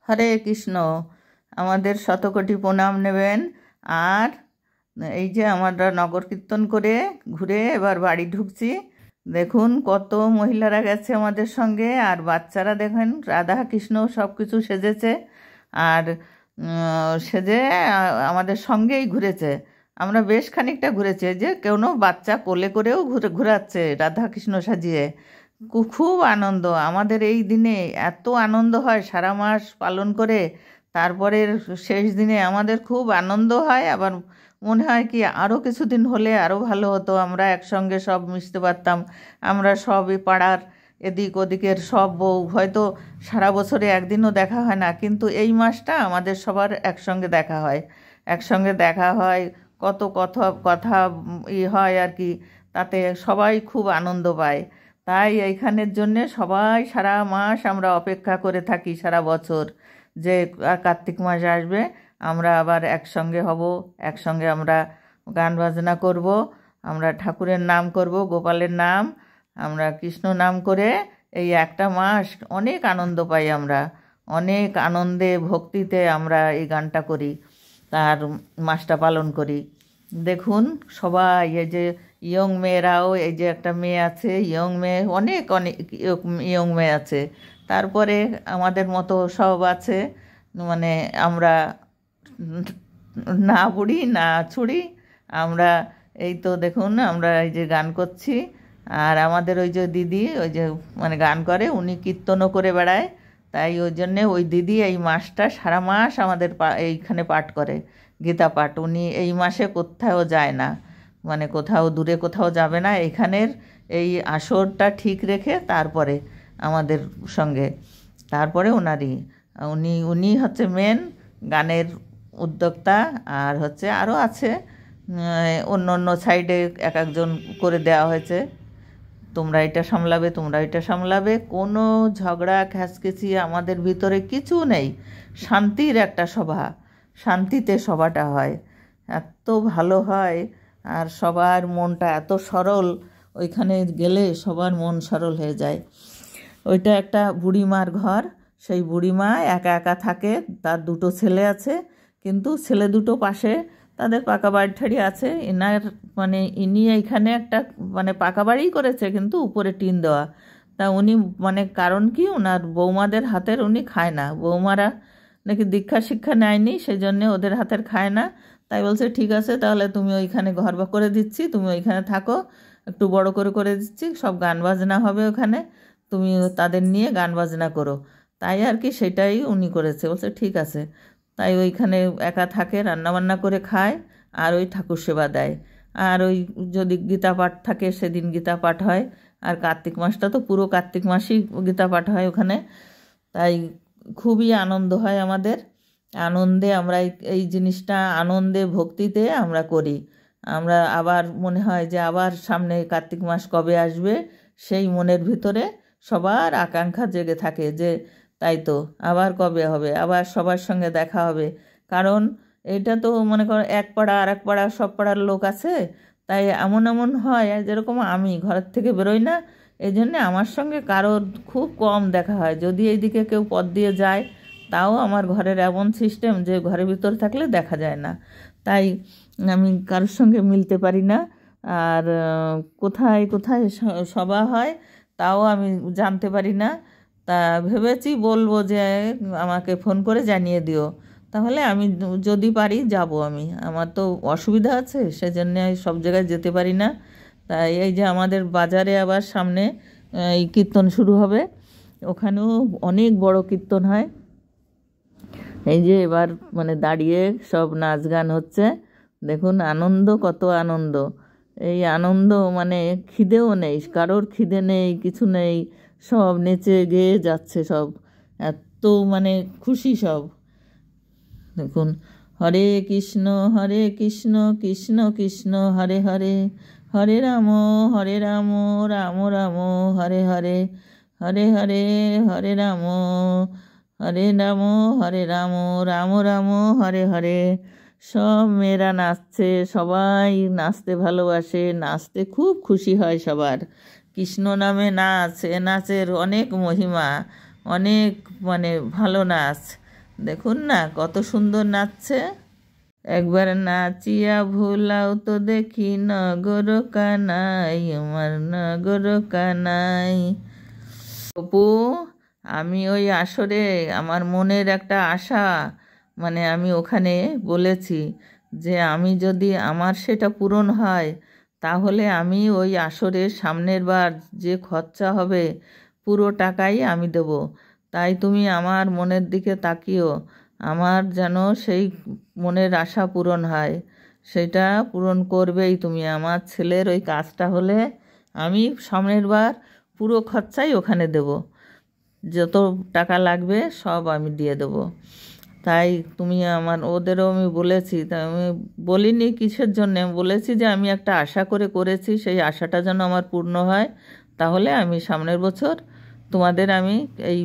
হরে কৃষ্ণ। আমাদের শতকোটি প্রণাম নেবেন। আর এই যে আমরা নগর কীর্তন করে ঘুরে এবার বাড়ি ঢুকছি। দেখুন কত মহিলারা গেছে আমাদের সঙ্গে, আর বাচ্চারা দেখেন রাধা কৃষ্ণ সব কিছু সেজেছে, আর সেজে আমাদের সঙ্গেই ঘুরেছে। আমরা বেশ খানিকটা ঘুরেছে, যে কোনো বাচ্চা কোলে করেও ঘুরাচ্ছে রাধা কৃষ্ণ সাজিয়ে। খুব আনন্দ আমাদের এই দিনে, এত আনন্দ হয় সারা মাস পালন করে। তারপরের শেষ দিনে আমাদের খুব আনন্দ হয়, আবার মনে হয় কি আরও কিছুদিন হলে আরও ভালো হতো, আমরা একসঙ্গে সব মিশতে পারতাম। আমরা সবই পাড়ার এদিক ওদিকের সব বউ হয়তো সারা বছরে একদিনও দেখা হয় না, কিন্তু এই মাসটা আমাদের সবার একসঙ্গে দেখা হয়। একসঙ্গে দেখা হয়, কত কথা কথা হয় আর কি, তাতে সবাই খুব আনন্দ পায়। তাই এইখানের জন্যে সবাই সারা মাস আমরা অপেক্ষা করে থাকি, সারা বছর, যে কার্তিক মাস আসবে, আমরা আবার একসঙ্গে হব, একসঙ্গে আমরা গান বাজনা করব, আমরা ঠাকুরের নাম করব, গোপালের নাম, আমরা কৃষ্ণ নাম করে এই একটা মাস অনেক আনন্দ পাই। আমরা অনেক আনন্দে ভক্তিতে আমরা এই গানটা করি, তার মাসটা পালন করি। দেখুন সবাই, এই যে ইয়ং মেয়েরাও, এই যে একটা মেয়ে আছে ইয়ং মেয়ে, অনেক অনেক ইয়ং মেয়ে আছে, তারপরে আমাদের মতো সব আছে, মানে আমরা না বুড়ি না ছুড়ি, আমরা এই তো দেখুন আমরা এই যে গান করছি। আর আমাদের ওই যে দিদি, ওই যে মানে গান করে, উনি কীর্তনও করে বেড়ায়, তাই ওই জন্যে ওই দিদি এই মাসটা সারা মাস আমাদের এইখানে পাঠ করে, গীতা পাঠ। উনি এই মাসে কোথাও যায় না, মানে কোথাও দূরে কোথাও যাবে না, এইখানের এই আসরটা ঠিক রেখে তারপরে আমাদের সঙ্গে, তারপরে উনি হচ্ছে মেন গানের উদ্যোক্তা। আর হচ্ছে আরও আছে অন্য অন্য সাইডে এক একজন করে দেওয়া হয়েছে, তোমরা এটা সামলাবে, তোমরা এটা সামলাবে। কোনো ঝগড়া খ্যাচকেচি আমাদের ভিতরে কিছু নেই, শান্তির একটা সভা, শান্তিতে সভাটা হয়, এত ভালো হয়। আর সবার মনটা এত সরল, ওইখানে গেলে সবার মন সরল হয়ে যায়। ওইটা একটা বুড়িমার ঘর, সেই বুড়িমা একা একা থাকে, তার দুটো ছেলে আছে, কিন্তু ছেলে দুটো পাশে তাদের পাকা বাড়ি ঠাড়ি আছে। মানে ইনি এইখানে একটা মানে পাকা বাড়িই করেছে, কিন্তু উপরে টিন দেওয়া। তা উনি মানে কারণ কি, ওনার বৌমাদের হাতের উনি খায় না, বৌমারা নাকি দীক্ষা শিক্ষা নেয়নি, সেই জন্যে ওদের হাতের খায় না। তাই বলছে ঠিক আছে, তাহলে তুমি ওইখানে ঘর করে দিচ্ছি, তুমি ওইখানে থাকো, একটু বড় করে দিচ্ছি, সব গান বাজনা হবে ওখানে, তুমি তাদের নিয়ে গান বাজনা করো। তাই আর কি, সেটাই উনি করেছে, বলছে ঠিক আছে। তাই ওইখানে একা থাকে, রান্নাবান্না করে খায়, আর ওই ঠাকুর সেবা দেয়। আর ওই যদি গীতা পাঠ থাকে সেদিন গীতা পাঠ হয়, আর কার্তিক মাসটা তো পুরো কার্তিক মাসই গীতা পাঠ হয় ওখানে। তাই খুবই আনন্দ হয় আমাদের। আনন্দে আমরা এই জিনিসটা আনন্দে ভক্তিতে আমরা করি। আমরা আবার মনে হয় যে আবার সামনে কার্তিক মাস কবে আসবে, সেই মনের ভিতরে সবার আকাঙ্ক্ষা জেগে থাকে, যে তাই তো আবার কবে হবে, আবার সবার সঙ্গে দেখা হবে। কারণ এটা তো মনে করো এক পাড়া আর এক পাড়া সব পাড়ার লোক আছে, তাই এমন এমন হয়, যেরকম আমি ঘরের থেকে বেরোই না, এই জন্যে আমার সঙ্গে কারোর খুব কম দেখা হয়। যদি এইদিকে কেউ পথ দিয়ে যায়, তাও আমার ঘরের এমন সিস্টেম যে ঘরের ভিতর থাকলে দেখা যায় না, তাই আমি কারোর সঙ্গে মিলতে পারি না। আর কোথায় কোথায় সভা হয় তাও আমি জানতে পারি না। তা ভেবেছি বলবো যে আমাকে ফোন করে জানিয়ে দিও, তাহলে আমি যদি পারি যাব। আমার তো অসুবিধা আছে, সেজন্য সব জায়গায় যেতে পারি না। তাই এই যে আমাদের বাজারে আবার সামনে এই কীর্তন শুরু হবে, ওখানেও অনেক বড় কীর্তন হয়। এই যে এবার মানে দাঁড়িয়ে সব নাচ গান হচ্ছে, দেখুন আনন্দ, কত আনন্দ। এই আনন্দ মানে খিদেও নেই, কারোর খিদে নেই, কিছু নেই, সব নেচে গেয়ে যাচ্ছে সব, এত মানে খুশি সব। দেখুন, হরে কৃষ্ণ কৃষ্ণ কৃষ্ণ হরে হরে, হরে রাম রাম রাম হরে হরে, হরে হরে হরে রাম হরে রাম রাম রাম হরে হরে। সব মেয়েরা নাচছে, সবাই নাচতে ভালোবাসে, নাচতে খুব খুশি হয় সবার। কৃষ্ণ নামে নাচ, এ নাচের অনেক মহিমা, অনেক মানে ভালো নাচ। দেখুন না কত সুন্দর নাচছে। একবার নাচিয়া ভোলাও তো দেখি নগর কানাই, আমার নগর কানাই। অপু, আমি ওই আসরে আমার মনের একটা আশা, মানে আমি ওখানে বলেছি যে আমি যদি আমার সেটা পূরণ হয় তাহলে আমি ওই আসরে সামনের বার যে খরচা হবে পুরো টাকাই আমি দেব। তাই তুমি আমার মনের দিকে তাকিও, আমার যেন সেই মনের আশা পূরণ হয়, সেটা পূরণ করবেই তুমি। আমার ছেলের ওই কাজটা হলে আমি সামনের বার পুরো খরচাই ওখানে দেব, যত টাকা লাগবে সব আমি দিয়ে দেবো। তাই তুমি আমার, ওদেরও আমি বলেছি, তাই আমি বলিনি কিসের জন্যে, আমি বলেছি যে আমি একটা আশা করে করেছি, সেই আশাটা যেন আমার পূর্ণ হয়, তাহলে আমি সামনের বছর তোমাদের আমি এই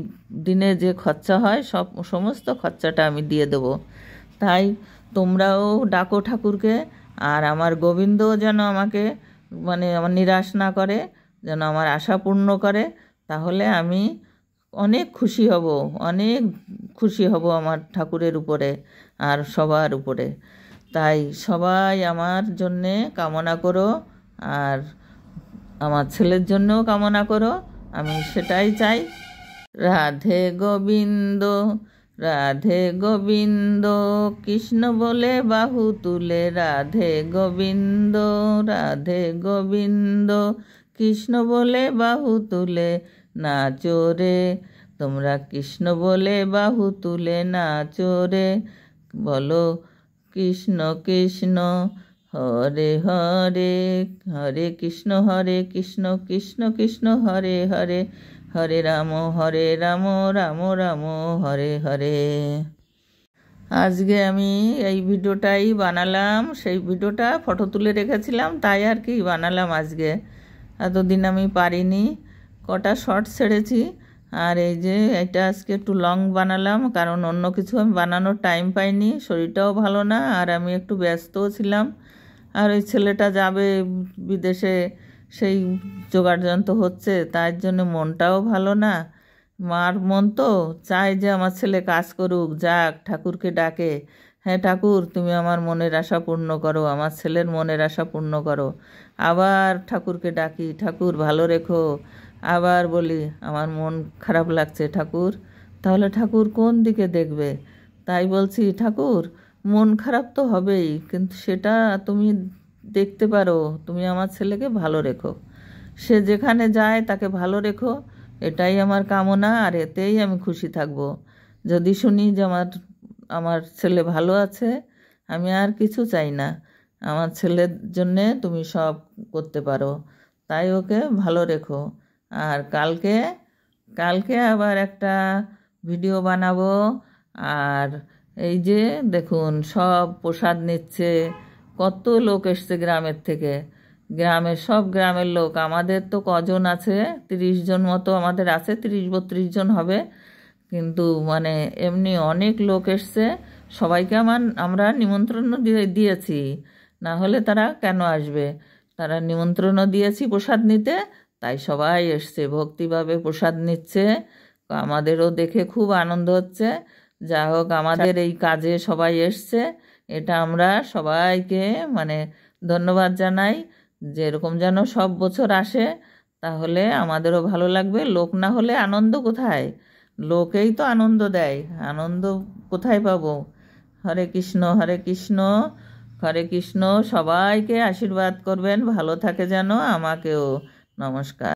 দিনে যে খরচা হয় সমস্ত খরচাটা আমি দিয়ে দেবো। তাই তোমরাও ডাকো ঠাকুরকে, আর আমার গোবিন্দও যেন আমাকে মানে আমার নিরাশ না করে, যেন আমার আশা পূর্ণ করে, তাহলে আমি অনেক খুশি হব, অনেক খুশি হব আমার ঠাকুরের উপরে আর সবার উপরে। তাই সবাই আমার জন্যে কামনা করো, আর আমার ছেলের জন্যও কামনা করো, আমি সেটাই চাই। রাধে গোবিন্দ, রাধে গোবিন্দ, কৃষ্ণ বলে বাহু তুলে, রাধে গোবিন্দ, রাধে গোবিন্দ, কৃষ্ণ বলে বাহু তুলে নাচো রে, তোমরা কৃষ্ণ বলে বাহু তুলে নাচো রে, বলো কৃষ্ণ কৃষ্ণ হরে হরে, হরে কৃষ্ণ কৃষ্ণ কৃষ্ণ হরে হরে, হরে রাম রাম রাম হরে হরে। আজকে আমি এই ভিডিওটাই বানালাম, সেই ভিডিওটা ফটো তুলে রেখেছিলাম, তাই আর কি বানালাম আজকে। এতদিন আমি পারিনি, কটা শর্ট ছেড়েছি, আর এই যে এটা আজকে একটু লং বানালাম, কারণ অন্য কিছু আমি বানানোর টাইম পাইনি, শরীরটাও ভালো না, আর আমি একটু ব্যস্তও ছিলাম, আর ওই ছেলেটা যাবে বিদেশে, সেই জোগাড়যন্ত্র হচ্ছে, তার জন্য মনটাও ভালো না। মার মন তো চায় যে আমার ছেলে কাজ করুক, যাক, ঠাকুরকে ডাকে, হ্যাঁ ঠাকুর তুমি আমার মনের আশা পূর্ণ করো, আমার ছেলের মনের আশা পূর্ণ করো। আবার ঠাকুরকে ডাকি, ঠাকুর ভালো রেখো, আবার বলি আমার মন খারাপ লাগছে ঠাকুর, তাহলে ঠাকুর কোন দিকে দেখবে? তাই বলছি ঠাকুর মন খারাপ তো হবেই, কিন্তু সেটা তুমি দেখতে পারো, তুমি আমার ছেলেকে ভালো রেখো, সে যেখানে যায় তাকে ভালো রেখো, এটাই আমার কামনা, আর এতেই আমি খুশি থাকব। যদি শুনি যে আমার ছেলে ভালো আছে, আমি আর কিছু চাই না, আমার ছেলের জন্যে তুমি সব করতে পারো, তাই ওকে ভালো রেখো। আর কালকে কালকে আবার একটা ভিডিও বানাবো, আর এই যে দেখুন সব প্রসাদ নিচ্ছে, কত লোক এসছে গ্রামের থেকে, গ্রামের সব গ্রামের লোক, আমাদের তো কজন আছে, 30 জন মতো আমাদের আছে, 30-32 জন হবে, কিন্তু মানে এমনি অনেক লোক এসছে, সবাইকে আমরা নিমন্ত্রণ দিয়েছি, না হলে তারা কেন আসবে, তারা নিমন্ত্রণও দিয়েছি প্রসাদ নিতে, তাই সবাই এসছে, ভক্তিভাবে প্রসাদ নিচ্ছে, আমাদেরও দেখে খুব আনন্দ হচ্ছে। যা হোক আমাদের এই কাজে সবাই এসছে, এটা আমরা সবাইকে মানে ধন্যবাদ জানাই, যে এরকম যেন সব বছর আসে, তাহলে আমাদেরও ভালো লাগবে। লোক না হলে আনন্দ কোথায়? লোকেই তো আনন্দ দেয়, আনন্দ কোথায় পাবো? হরে কৃষ্ণ হরে কৃষ্ণ হরে কৃষ্ণ। সবাইকে আশীর্বাদ করবেন, ভালো থাকে যেন, আমাকেও। নমস্কার।